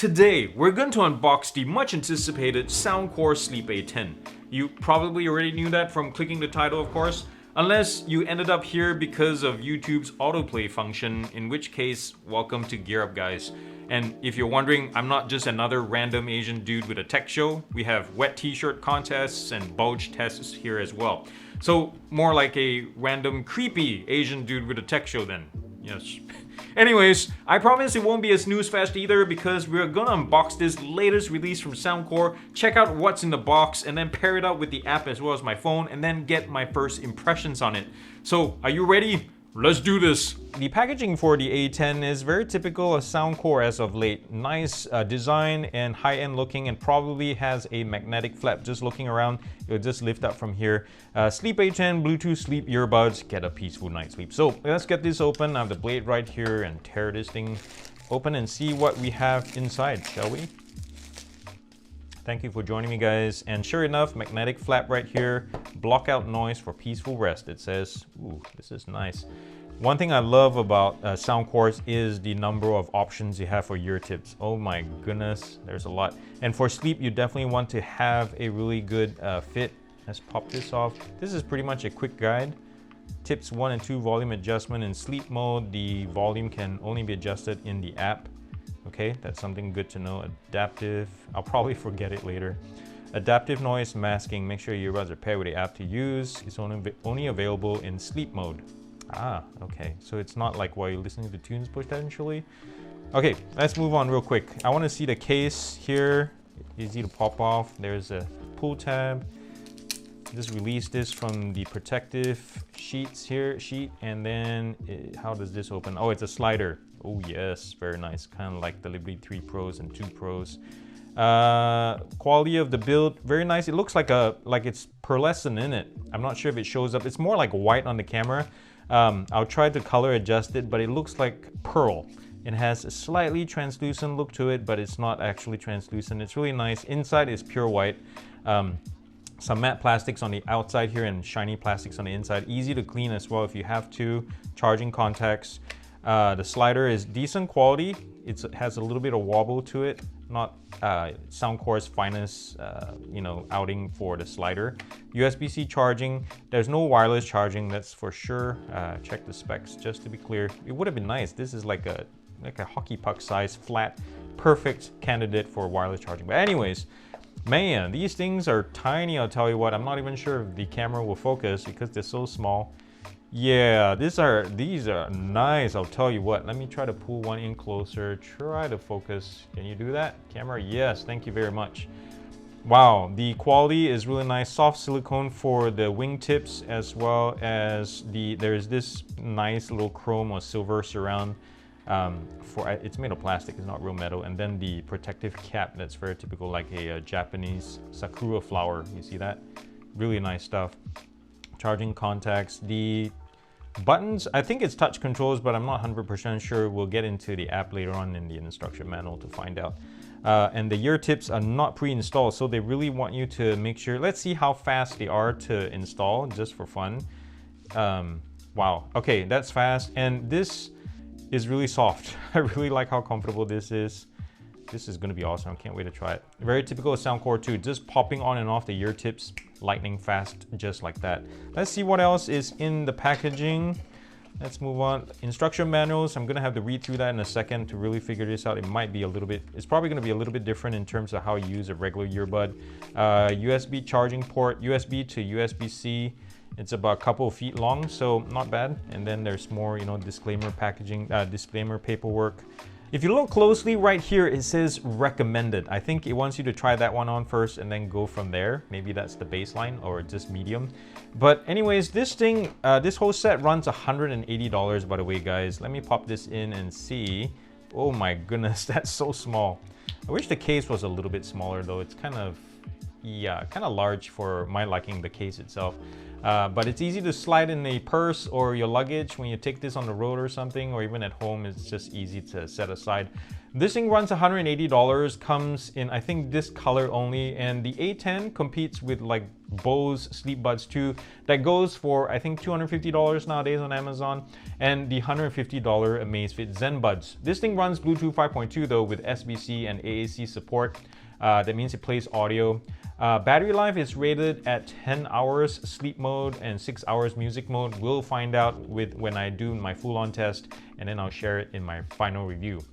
Today, we're going to unbox the much anticipated Soundcore Sleep A10. You probably already knew that from clicking the title, of course, unless you ended up here because of YouTube's autoplay function, in which case, welcome to GearUP, guys. And if you're wondering, I'm not just another random Asian dude with a tech show. We have wet t-shirt contests and bulge tests here as well. So more like a random creepy Asian dude with a tech show then. Yes. Anyways, I promise it won't be a snooze fest either because we're gonna unbox this latest release from Soundcore, check out what's in the box, and then pair it up with the app as well as my phone, and then get my first impressions on it. So, are you ready? Let's do this! The packaging for the A10 is very typical of Soundcore as of late. Nice design and high-end looking, and probably has a magnetic flap. Just looking around, it'll just lift up from here. Sleep A10, Bluetooth sleep earbuds, get a peaceful night's sleep. So let's get this open. I have the blade right here and tear this thing open and see what we have inside, shall we? Thank you for joining me, guys. And sure enough, magnetic flap right here, block out noise for peaceful rest, it says. Ooh, this is nice. One thing I love about Soundcore is the number of options you have for ear tips. Oh my goodness, there's a lot. And for sleep, you definitely want to have a really good fit. Let's pop this off. This is pretty much a quick guide. Tips 1 and 2 volume adjustment. In sleep mode, the volume can only be adjusted in the app. Okay, that's something good to know. Adaptive, I'll probably forget it later. Adaptive noise masking, make sure your earbuds are paired with the app to use. It's only available in sleep mode. Ah, okay, so it's not like while you're listening to tunes potentially. Okay, let's move on real quick. I want to see the case here. Easy to pop off. There's a pull tab. Just release this from the protective sheet, and then how does this open? Oh, it's a slider. Oh yes, very nice, kind of like the Liberty 3 Pros and 2 Pros. Quality of the build, very nice. It looks like it's pearlescent in it. I'm not sure if it shows up. It's more like white on the camera. I'll try to color adjust it, but it looks like pearl. It has a slightly translucent look to it, but it's not actually translucent. It's really nice. Inside is pure white. Some matte plastics on the outside here and shiny plastics on the inside. Easy to clean as well if you have to. Charging contacts. The slider is decent quality. It has a little bit of wobble to it. Not Soundcore's finest, outing for the slider. USB-C charging. There's no wireless charging, that's for sure. Check the specs just to be clear. It would have been nice. This is like a hockey puck size, flat, perfect candidate for wireless charging. But anyways, man, these things are tiny. I'll tell you what. I'm not even sure if the camera will focus because they're so small. Yeah, these are nice. I'll tell you what. Let me try to pull one in closer. Try to focus. Can you do that, camera? Yes, thank you very much. Wow, the quality is really nice. Soft silicone for the wingtips, as well as there's this nice little chrome or silver surround. It's made of plastic, it's not real metal. And then the protective cap that's very typical, like a Japanese sakura flower. You see that? Really nice stuff. Charging contacts. The buttons, I think it's touch controls, but I'm not 100% sure. We'll get into the app later on in the instruction manual to find out. And the ear tips are not pre-installed, so they really want you to make sure. Let's see how fast they are to install, just for fun. Wow, okay, that's fast. And this is really soft. I really like how comfortable this is. This is gonna be awesome. I can't wait to try it. Very typical of Soundcore too. Just popping on and off the ear tips, lightning fast, just like that. Let's see what else is in the packaging. Let's move on. Instruction manuals. I'm gonna have to read through that in a second to really figure this out. It might be a little bit, it's probably gonna be a little bit different in terms of how you use a regular earbud. USB charging port, USB to USB-C. It's about a couple of feet long, so not bad. And then there's more, disclaimer packaging, disclaimer paperwork. If you look closely right here, it says recommended. I think it wants you to try that one on first and then go from there. Maybe that's the baseline or just medium. But anyways, this thing, this whole set runs $180, by the way, guys. Let me pop this in and see. Oh my goodness, that's so small. I wish the case was a little bit smaller though. It's kind of large for my liking, the case itself. But it's easy to slide in a purse or your luggage when you take this on the road or something, or even at home. It's just easy to set aside. This thing runs $180, comes in I think this color only, and the A10 competes with like Bose sleep buds too. That goes for I think $250 nowadays on Amazon, and the $150 Amazfit Zen buds. This thing runs Bluetooth 5.2 though, with SBC and AAC support. That means it plays audio. Battery life is rated at 10 hours sleep mode and 6 hours music mode. We'll find out when I do my full-on test, and then I'll share it in my final review.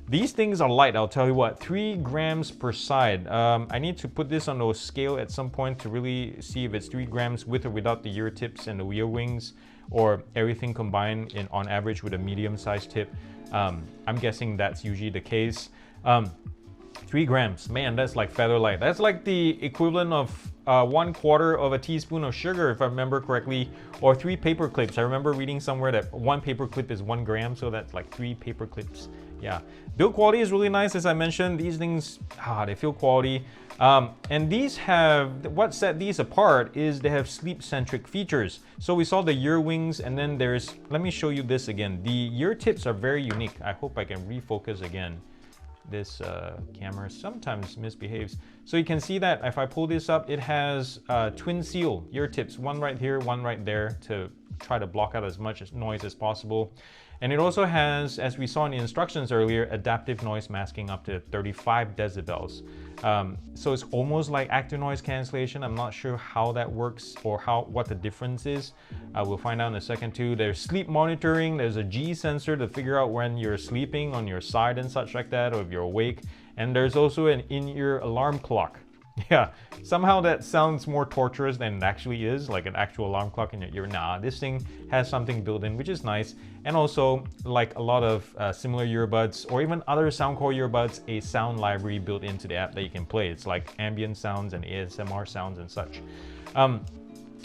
These things are light, I'll tell you what, 3 grams per side. I need to put this on a scale at some point to really see if it's 3 grams with or without the ear tips and the ear wings, or everything combined on average with a medium-sized tip. I'm guessing that's usually the case. 3 grams, man, that's like feather light. That's like the equivalent of 1/4 of a teaspoon of sugar, if I remember correctly, or 3 paper clips. I remember reading somewhere that 1 paper clip is 1 gram, so that's like 3 paper clips. Yeah, build quality is really nice, as I mentioned. These things, they feel quality. And these have, what set these apart is they have sleep-centric features. So we saw the ear wings, and then there's, let me show you this again. The ear tips are very unique. I hope I can refocus again. This camera sometimes misbehaves. So you can see that if I pull this up, it has twin seal ear tips, one right here, one right there, to try to block out as much noise as possible. And it also has, as we saw in the instructions earlier, adaptive noise masking up to 35 decibels. So it's almost like active noise cancellation. I'm not sure how that works or what the difference is. We'll find out in a second too. There's sleep monitoring. There's a G sensor to figure out when you're sleeping on your side and such like that, or if you're awake. And there's also an in-ear alarm clock. Yeah, somehow that sounds more torturous than it actually is, like an actual alarm clock in your ear. Nah, this thing has something built in, which is nice. And also, like a lot of similar earbuds, or even other Soundcore earbuds, a sound library built into the app that you can play. It's like ambient sounds and ASMR sounds and such.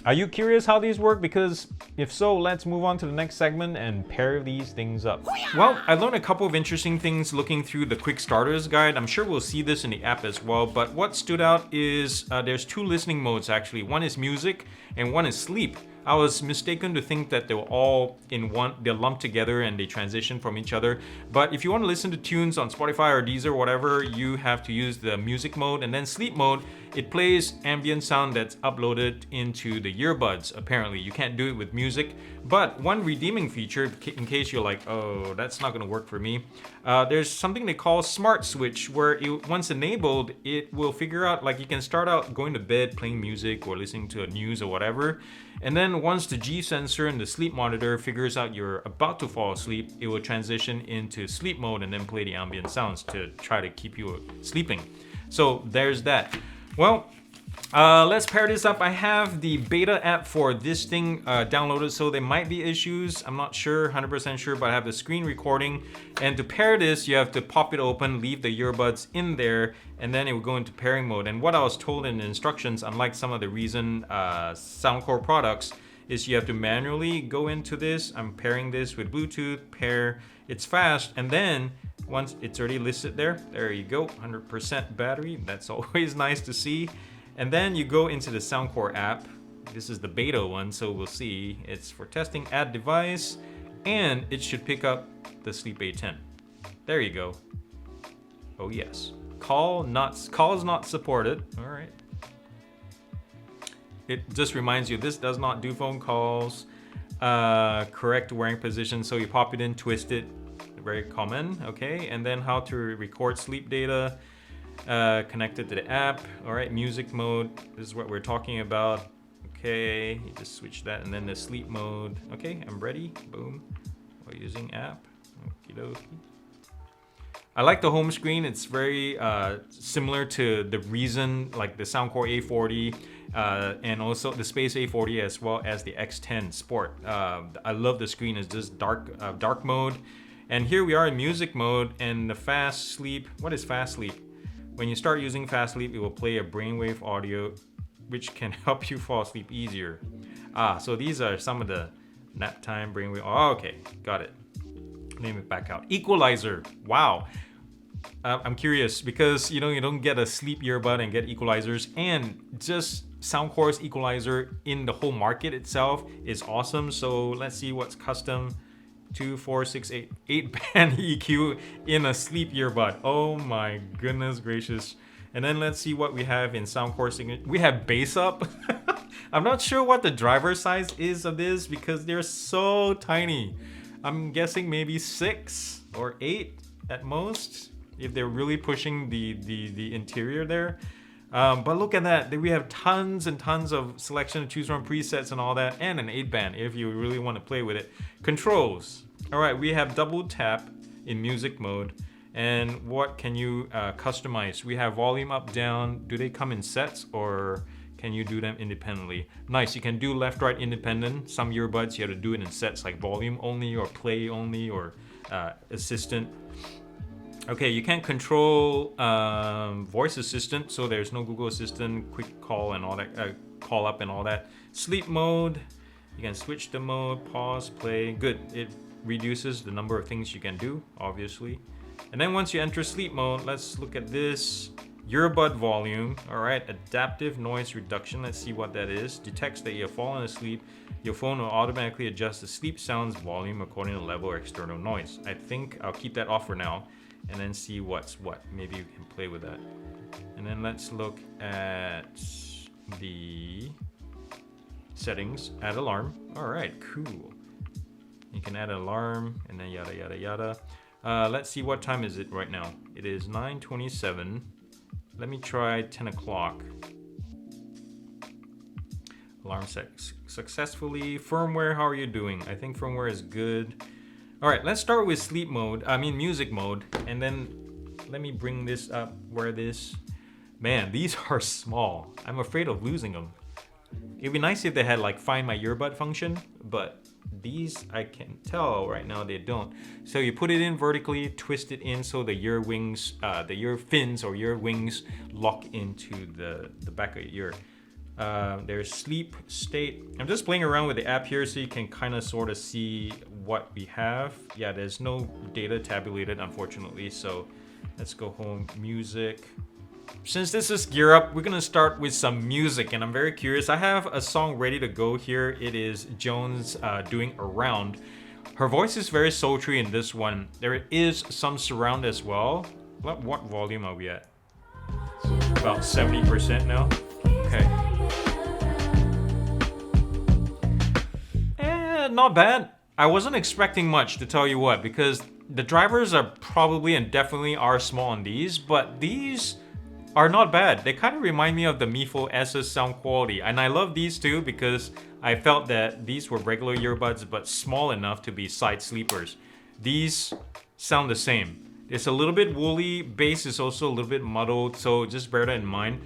Are you curious how these work? Because if so, let's move on to the next segment and pair these things up. Well, I learned a couple of interesting things looking through the quick starters guide. I'm sure we'll see this in the app as well, but what stood out is there's 2 listening modes actually. One is music and one is sleep. I was mistaken to think that they were all in one, they're lumped together and they transition from each other. But if you want to listen to tunes on Spotify or Deezer or whatever, you have to use the music mode. And then sleep mode, it plays ambient sound that's uploaded into the earbuds. Apparently, you can't do it with music. But one redeeming feature, in case you're like, oh, that's not going to work for me, there's something they call Smart Switch, where once enabled, it will figure out, like you can start out going to bed playing music or listening to a news or whatever. And then once the G sensor and the sleep monitor figures out you're about to fall asleep, it will transition into sleep mode and then play the ambient sounds to try to keep you sleeping. So there's that. Well, let's pair this up. I have the beta app for this thing downloaded, so there might be issues. I'm not sure, 100% sure, but I have the screen recording. And to pair this, you have to pop it open, leave the earbuds in there, and then it will go into pairing mode. And what I was told in the instructions, unlike some of the recent Soundcore products, is you have to manually go into this. I'm pairing this with Bluetooth, pair, it's fast, and then once it's already listed there you go, 100% battery. That's always nice to see. And then you go into the Soundcore app. This is the beta one, so we'll see. It's for testing, add device, and it should pick up the Sleep A10. There you go. Oh yes. Call is not supported. All right. It just reminds you this does not do phone calls. Correct wearing position, so you pop it in, twist it. Very common. Okay, and then how to record sleep data. Connected to the app. All right, music mode. This is what we're talking about. Okay, you just switch that, and then the sleep mode. Okay, I'm ready. Boom. We're using app. Okie dokie. I like the home screen. It's very similar to the Reason, like the Soundcore A40, and also the Space A40, as well as the X10 Sport. I love the screen. It's just dark mode. And here we are in music mode, and the fast sleep. What is fast sleep? When you start using fast sleep, it will play a brainwave audio, which can help you fall asleep easier. So these are some of the nap time brainwave. Oh, okay, got it. Name it back out. Equalizer. Wow. I'm curious because you don't get a sleep earbud and get equalizers, and just Soundcore's equalizer in the whole market itself is awesome. So let's see what's custom. 2, 4, 6, 8, 8-band EQ in a sleep earbud. Oh my goodness gracious. And then let's see what we have in Soundcore signature. We have bass up. I'm not sure what the driver size is of this because they're so tiny. I'm guessing maybe 6 or 8 at most if they're really pushing the interior there. But look at that. We have tons and tons of selection to choose from, presets and all that, and an 8-band if you really want to play with it. Controls. All right, we have double tap in music mode. And what can you customize? We have volume up, down. Do they come in sets or can you do them independently? Nice, you can do left, right, independent. Some earbuds you have to do it in sets like volume only or play only or assistant. Okay, you can't control voice assistant, so there's no Google Assistant, quick call and all that, call up and all that. Sleep mode, you can switch the mode, pause, play. Good, it reduces the number of things you can do, obviously. And then once you enter sleep mode, let's look at this. Earbud volume, all right, adaptive noise reduction. Let's see what that is. Detects that you have fallen asleep. Your phone will automatically adjust the sleep sounds volume according to level or external noise. I think I'll keep that off for now and then see what's what. Maybe you can play with that. And then let's look at the settings. Add alarm. All right, cool. You can add an alarm and then yada, yada, yada. Let's see, what time is it right now? It is 9:27. Let me try 10 o'clock. Alarm set successfully. Firmware, how are you doing? I think firmware is good. All right, let's start with sleep mode. I mean music mode. And then let me bring this up where this... Man, these are small. I'm afraid of losing them. It'd be nice if they had like find my earbud function, but these I can tell right now they don't. So you put it in vertically, twist it in so the ear wings, the ear fins or ear wings lock into the back of your ear. There's sleep state. I'm just playing around with the app here so you can kind of sort of see what we have. Yeah, there's no data tabulated unfortunately, so let's go home, music. Since this is GearUP, we're gonna start with some music, and I'm very curious. I have a song ready to go here. It is Jones doing Around. Her voice is very sultry in this one. There is some surround as well. What volume are we at? About 70% now. Okay. Not bad. I wasn't expecting much, to tell you what, because the drivers are probably and definitely are small on these, but these are not bad. They kind of remind me of the Mifo S's sound quality, and I love these too because I felt that these were regular earbuds but small enough to be side sleepers. These sound the same. It's a little bit woolly, bass is also a little bit muddled, so just bear that in mind.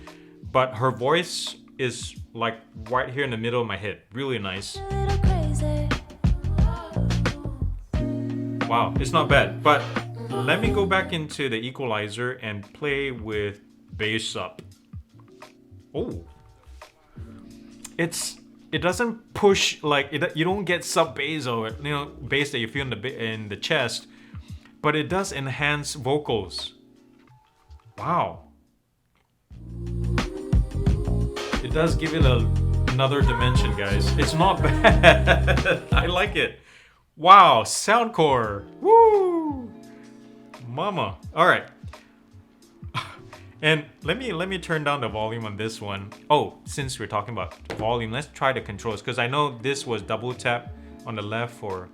But her voice is like right here in the middle of my head. Really nice. Wow, it's not bad, but let me go back into the equalizer and play with bass up. Oh, it doesn't push like it, you don't get sub bass or bass that you feel in the chest, but it does enhance vocals. Wow, it does give it another dimension, guys. It's not bad. I like it. Wow, Soundcore. Woo, mama. All right. And let me turn down the volume on this one. Oh, since we're talking about volume, let's try the controls, because I know this was double tap on the left for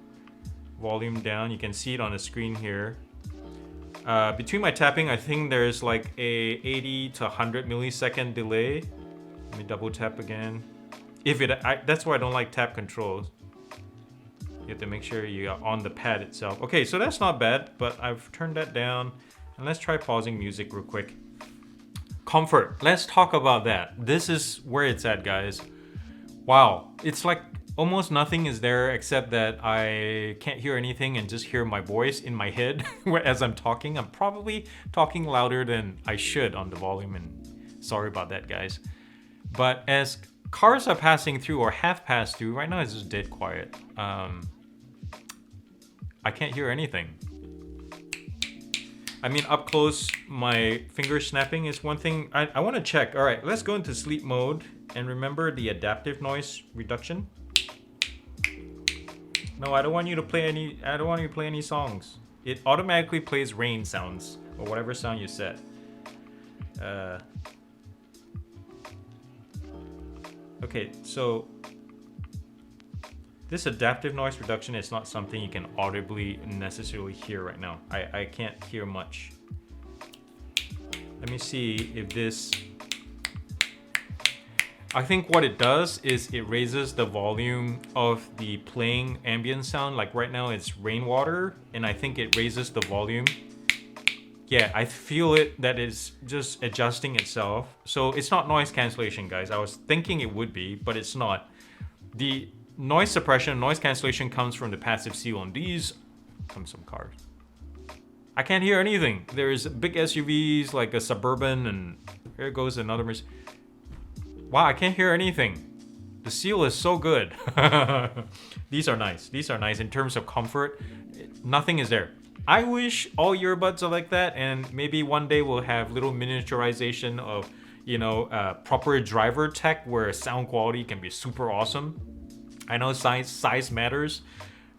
volume down. You can see it on the screen here. Between my tapping, I think there's like a 80 to 100 millisecond delay. Let me double tap again. That's why I don't like tap controls. You have to make sure you are on the pad itself. Okay, so that's not bad, but I've turned that down. And let's try pausing music real quick. Comfort, let's talk about that. This is where it's at, guys. Wow, it's like almost nothing is there except that I can't hear anything and just hear my voice in my head as I'm talking. I'm probably talking louder than I should on the volume, and sorry about that, guys. But as cars are passing through or have passed through, right now it's just dead quiet. I can't hear anything. I mean, up close, my finger snapping is one thing. I want to check. All right, let's go into sleep mode And remember the adaptive noise reduction. No, I don't want you to play any songs. It automatically plays rain sounds or whatever sound you set. Okay, so this adaptive noise reduction is not something you can audibly necessarily hear right now. I can't hear much. Let me see if this... I think what it does is it raises the volume of the playing ambient sound. Like right now it's rainwater, and I think it raises the volume. Yeah, I feel it that it's just adjusting itself. So it's not noise cancellation, guys. I was thinking it would be, but it's not. The noise suppression, noise cancellation comes from the passive seal on these. Come some cars. I can't hear anything. There's big SUVs like a Suburban, and here goes another Mercedes. Wow, I can't hear anything. The seal is so good. These are nice. These are nice in terms of comfort. Nothing is there. I wish all earbuds are like that, and maybe one day we'll have little miniaturization of, you know, proper driver tech where sound quality can be super awesome. I know size matters,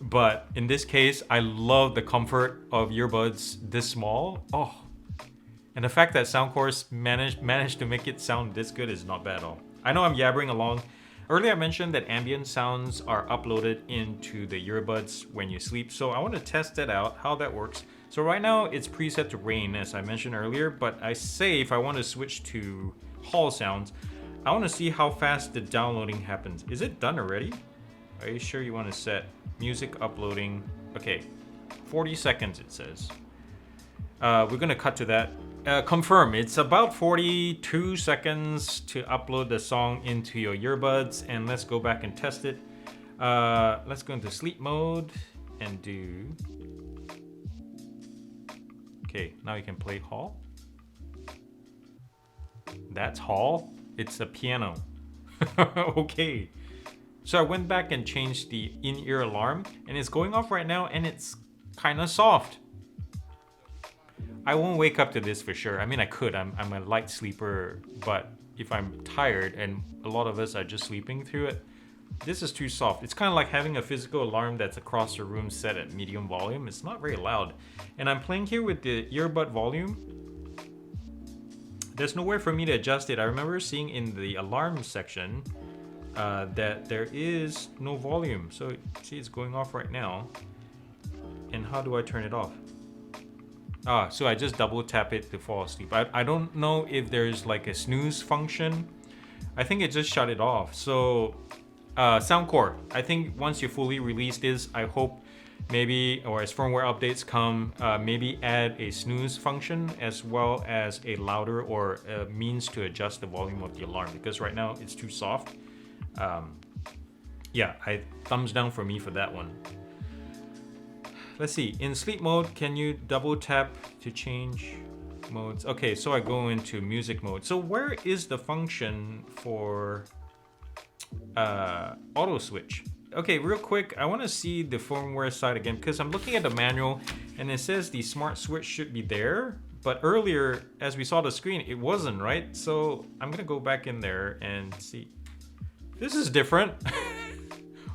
but in this case, I love the comfort of earbuds this small. Oh. And the fact that Soundcore managed to make it sound this good is not bad at all. I know I'm yabbering along. Earlier I mentioned that ambient sounds are uploaded into the earbuds when you sleep, so I want to test that out, how that works. So right now it's preset to rain, as I mentioned earlier, but I say if I want to switch to hall sounds, I want to see how fast the downloading happens. Is it done already? Are you sure you want to set music uploading? Okay, 40 seconds it says. We're gonna cut to that. Confirm, it's about 42 seconds to upload the song into your earbuds, and let's go back and test it. Let's go into sleep mode and do... Okay, now you can play hall. That's hall? It's a piano. Okay. So I went back and changed the in-ear alarm, and it's going off right now, and it's kind of soft. I won't wake up to this for sure. I mean, I could. I'm a light sleeper, but if I'm tired, and a lot of us are just sleeping through it, this is too soft. It's kind of like having a physical alarm that's across the room set at medium volume. It's not very loud. And I'm playing here with the earbud volume. There's nowhere for me to adjust it. I remember seeing in the alarm section that there is no volume. So see, it's going off right now. And how do I turn it off? So I just double tap it to fall asleep. I don't know if there's like a snooze function. I think it just shut it off. So Soundcore, I think once you fully release this, I hope maybe, or as firmware updates come, maybe add a snooze function as well as a louder or a means to adjust the volume of the alarm, because right now it's too soft. Yeah, thumbs down for me for that one. Let's see, in sleep mode, can you double tap to change modes? Okay, so I go into music mode. So where is the function for auto switch? Okay, real quick, I want to see the firmware side again, because I'm looking at the manual and it says the smart switch should be there, but earlier, as we saw the screen, it wasn't, right? So I'm gonna go back in there and see. This is different.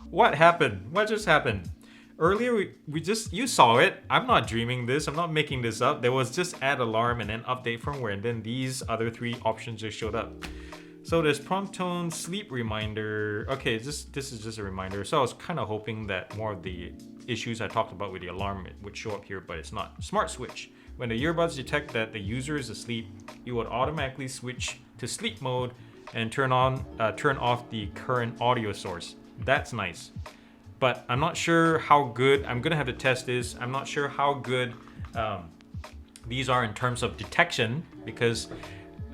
What happened? What just happened? Earlier, you saw it. I'm not dreaming this. I'm not making this up. There was just add alarm and then update firmware, and then these other three options just showed up. So there's prompt tone, sleep reminder. Okay, this is just a reminder. So I was kind of hoping that more of the issues I talked about with the alarm would show up here, but it's not. Smart switch. When the earbuds detect that the user is asleep, it would automatically switch to sleep mode and turn off the current audio source. That's nice. But I'm not sure how good, I'm gonna have to test this. I'm not sure how good these are in terms of detection, because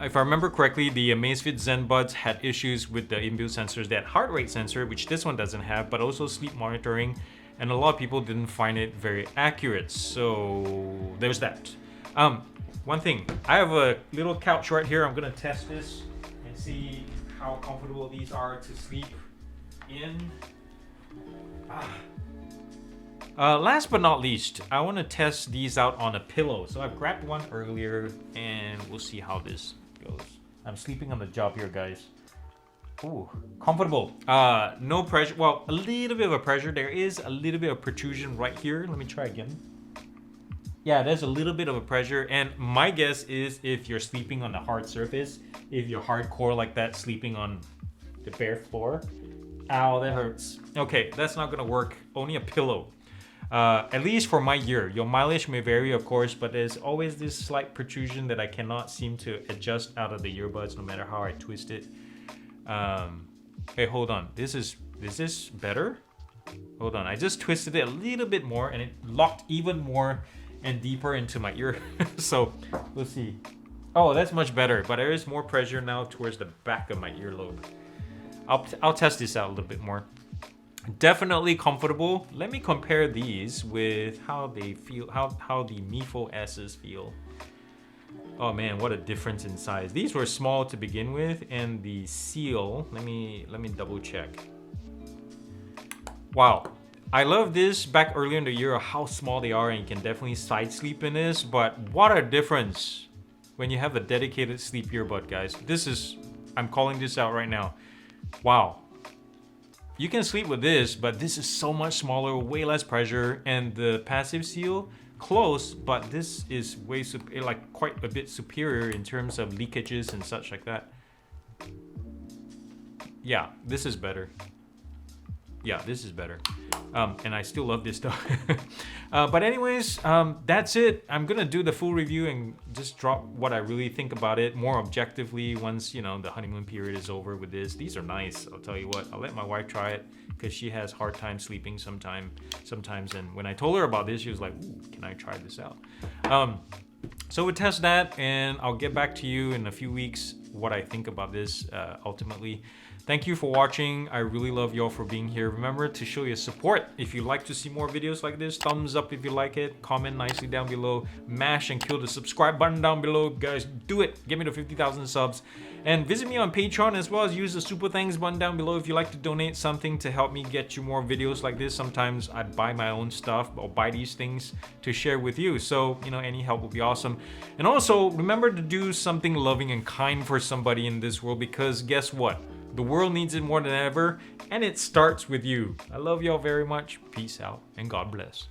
if I remember correctly, the Amazfit Zen Buds had issues with the inbuilt sensors. They had heart rate sensor, which this one doesn't have, but also sleep monitoring, and a lot of people didn't find it very accurate. So there's that. One thing, I have a little couch right here. I'm gonna test this and see how comfortable these are to sleep in. Last but not least, I want to test these out on a pillow. So I've grabbed one earlier and we'll see how this goes. I'm sleeping on the job here, guys. Ooh, comfortable. No pressure. Well, a little bit of a pressure. There is a little bit of protrusion right here. Let me try again. Yeah, there's a little bit of a pressure, and my guess is if you're sleeping on a hard surface, if you're hardcore like that, sleeping on the bare floor, ow, that hurts. Okay, that's not gonna work. Only a pillow. At least for my ear. Your mileage may vary, of course, but there's always this slight protrusion that I cannot seem to adjust out of the earbuds, no matter how I twist it. Hey, hold on. Is this better? Hold on. I just twisted it a little bit more, and it locked even more and deeper into my ear. So we'll see. Oh, that's much better, but there is more pressure now towards the back of my earlobe. I'll test this out a little bit more. Definitely comfortable. Let me compare these with how they feel, how the Mifo S's feel. Oh man, what a difference in size. These were small to begin with, and the seal, let me double check. Wow. I love this back earlier in the year, how small they are, and you can definitely side sleep in this, but what a difference when you have a dedicated sleep earbud, guys. This is, I'm calling this out right now. Wow. You can sleep with this, but this is so much smaller, way less pressure, and the passive seal, close, but this is way, like quite a bit superior in terms of leakages and such like that. Yeah, this is better. Yeah, this is better. And I still love this stuff. But anyways, that's it. I'm gonna do the full review and just drop what I really think about it more objectively once, you know, the honeymoon period is over with this. These are nice, I'll tell you what. I'll let my wife try it because she has hard time sleeping sometimes. And when I told her about this, she was like, ooh, can I try this out? So we'll test that, and I'll get back to you in a few weeks what I think about this ultimately. Thank you for watching. I really love y'all for being here. Remember to show your support. If you'd like to see more videos like this, thumbs up if you like it. Comment nicely down below. Mash and kill the subscribe button down below. Guys, do it. Get me to 50,000 subs. And visit me on Patreon, as well as use the super thanks button down below if you'd like to donate something to help me get you more videos like this. Sometimes I buy my own stuff or buy these things to share with you. So, you know, any help would be awesome. And also, remember to do something loving and kind for somebody in this world, because guess what? The world needs it more than ever, and it starts with you. I love y'all very much. Peace out, and God bless.